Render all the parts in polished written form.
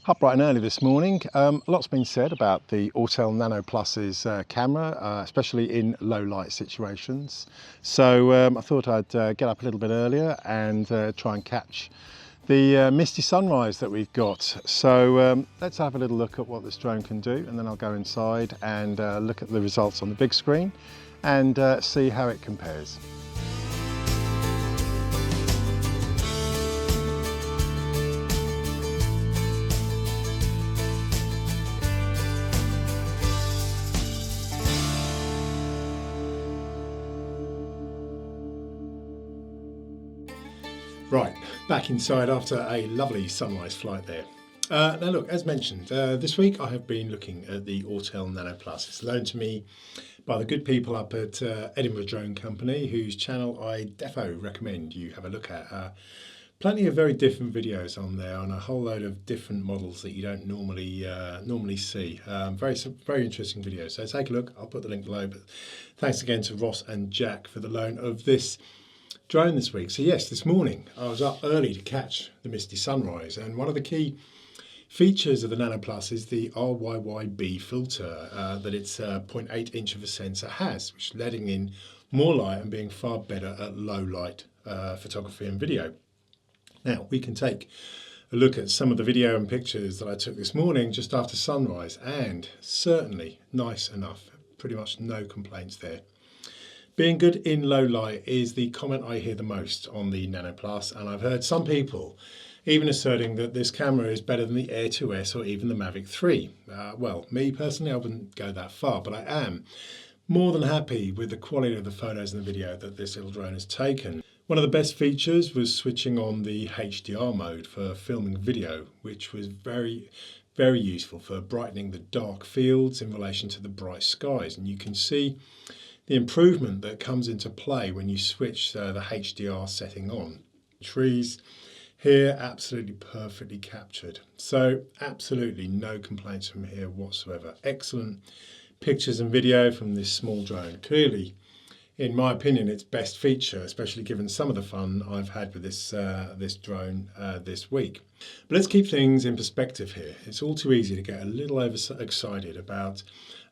Up bright and early this morning. A lot's been said about the Autel Nano Plus's camera, especially in low light situations. So I thought I'd get up a little bit earlier and try and catch the misty sunrise that we've got. So let's have a little look at what this drone can do, and then I'll go inside and look at the results on the big screen and see how it compares. Right, back inside after a lovely sunrise flight there. Now look, as mentioned, this week I have been looking at the Autel Nano Plus. It's loaned to me by the good people up at Edinburgh Drone Company, whose channel I defo recommend you have a look at. Plenty of very different videos on there on a whole load of different models that you don't normally see. Very interesting videos. So take a look. I'll put the link below. But thanks again to Ross and Jack for the loan of this drone this week. So yes, this morning I was up early to catch the misty sunrise, and one of the key features of the Nano Plus is the RYYB filter that its 0.8 inch of a sensor has, which is letting in more light and being far better at low light photography and video. Now we can take a look at some of the video and pictures that I took this morning just after sunrise, and certainly nice enough. Pretty much no complaints there. Being good in low light is the comment I hear the most on the Nano Plus, and I've heard some people even asserting that this camera is better than the Air 2S or even the Mavic 3. Well, me personally, I wouldn't go that far, but I am more than happy with the quality of the photos and the video that this little drone has taken. One of the best features was switching on the HDR mode for filming video, which was very useful for brightening the dark fields in relation to the bright skies, and you can see the improvement that comes into play when you switch the HDR setting on. Trees here absolutely perfectly captured. So absolutely no complaints from here whatsoever. Excellent pictures and video from this small drone. Clearly, in my opinion, its best feature, especially given some of the fun I've had with this drone this week. But let's keep things in perspective here. It's all too easy to get a little overexcited about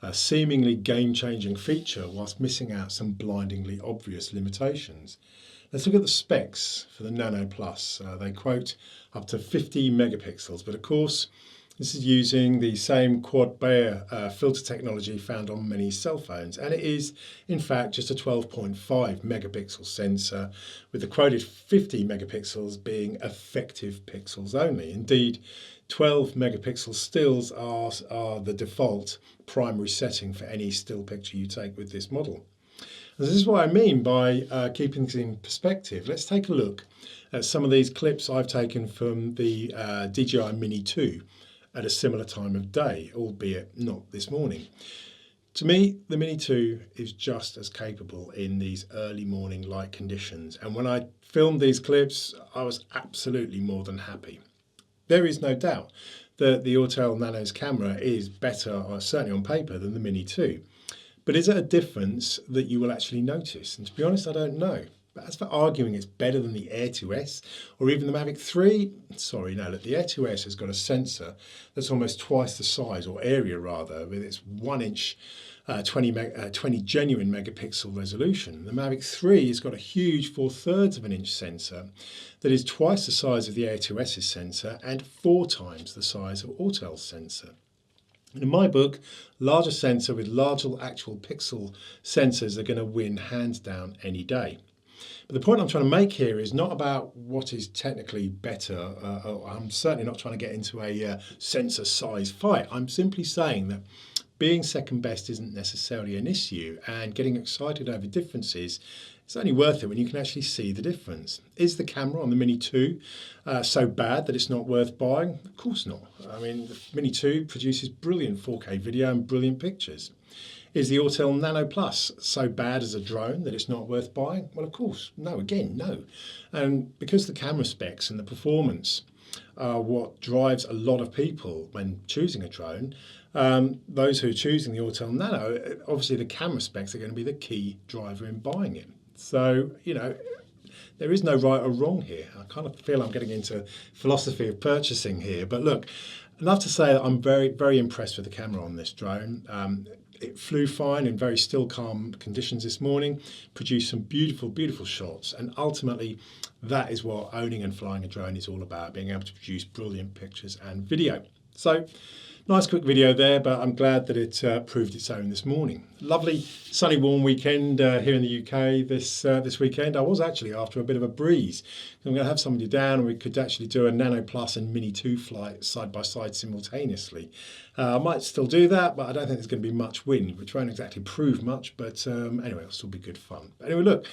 a seemingly game-changing feature whilst missing out some blindingly obvious limitations. Let's look at the specs for the Nano Plus. They quote up to 50 megapixels, but of course this is using the same quad Bayer filter technology found on many cell phones, and it is in fact just a 12.5 megapixel sensor, with the quoted 50 megapixels being effective pixels only. Indeed, 12 megapixel stills are the default primary setting for any still picture you take with this model. This is what I mean by keeping things in perspective. Let's take a look at some of these clips I've taken from the DJI Mini 2 at a similar time of day, albeit not this morning. To me, the Mini 2 is just as capable in these early morning light conditions, and when I filmed these clips, I was absolutely more than happy. There is no doubt that the Autel Nano's camera is better, or certainly on paper, than the Mini 2. But is it a difference that you will actually notice? And to be honest, I don't know. But as for arguing it's better than the Air 2S or even the Mavic 3, sorry, no, look, the Air 2S has got a sensor that's almost twice the size, or area rather, with its 1 inch 20 genuine megapixel resolution. The Mavic 3 has got a huge 4/3 of an inch sensor that is twice the size of the Air 2S's sensor and 4 times the size of Autel's sensor. In my book, larger sensor with larger actual pixel sensors are going to win hands down any day. But the point I'm trying to make here is not about what is technically better. I'm certainly not trying to get into a sensor size fight. I'm simply saying that being second best isn't necessarily an issue, and getting excited over differences is only worth it when you can actually see the difference. Is the camera on the Mini 2 so bad that it's not worth buying? Of course not. I mean, the Mini 2 produces brilliant 4K video and brilliant pictures. Is the Autel Nano Plus so bad as a drone that it's not worth buying? Well, of course, no, again, no. And because the camera specs and the performance are what drives a lot of people when choosing a drone, those who are choosing the Autel Nano, obviously the camera specs are going to be the key driver in buying it. So, you know, there is no right or wrong here. I kind of feel I'm getting into philosophy of purchasing here, but look, enough to say that I'm very, very impressed with the camera on this drone. It flew fine in very still, calm conditions this morning, produced some beautiful, beautiful shots, and ultimately that is what owning and flying a drone is all about, being able to produce brilliant pictures and video. So, nice quick video there, but I'm glad that it proved its own this morning. Lovely, sunny, warm weekend here in the UK this weekend. I was actually after a bit of a breeze. I'm going to have somebody down and we could actually do a Nano Plus and Mini 2 flight side by side simultaneously. I might still do that, but I don't think there's going to be much wind, which won't exactly prove much, but anyway, it'll still be good fun. But anyway, look,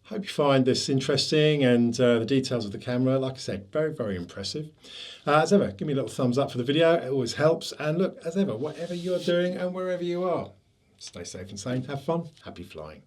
hope you find this interesting and the details of the camera, like I said, very, very impressive. As ever, give me a little thumbs up for the video, it always helps. And look, as ever, whatever you're doing and wherever you are, stay safe and sane, have fun, happy flying.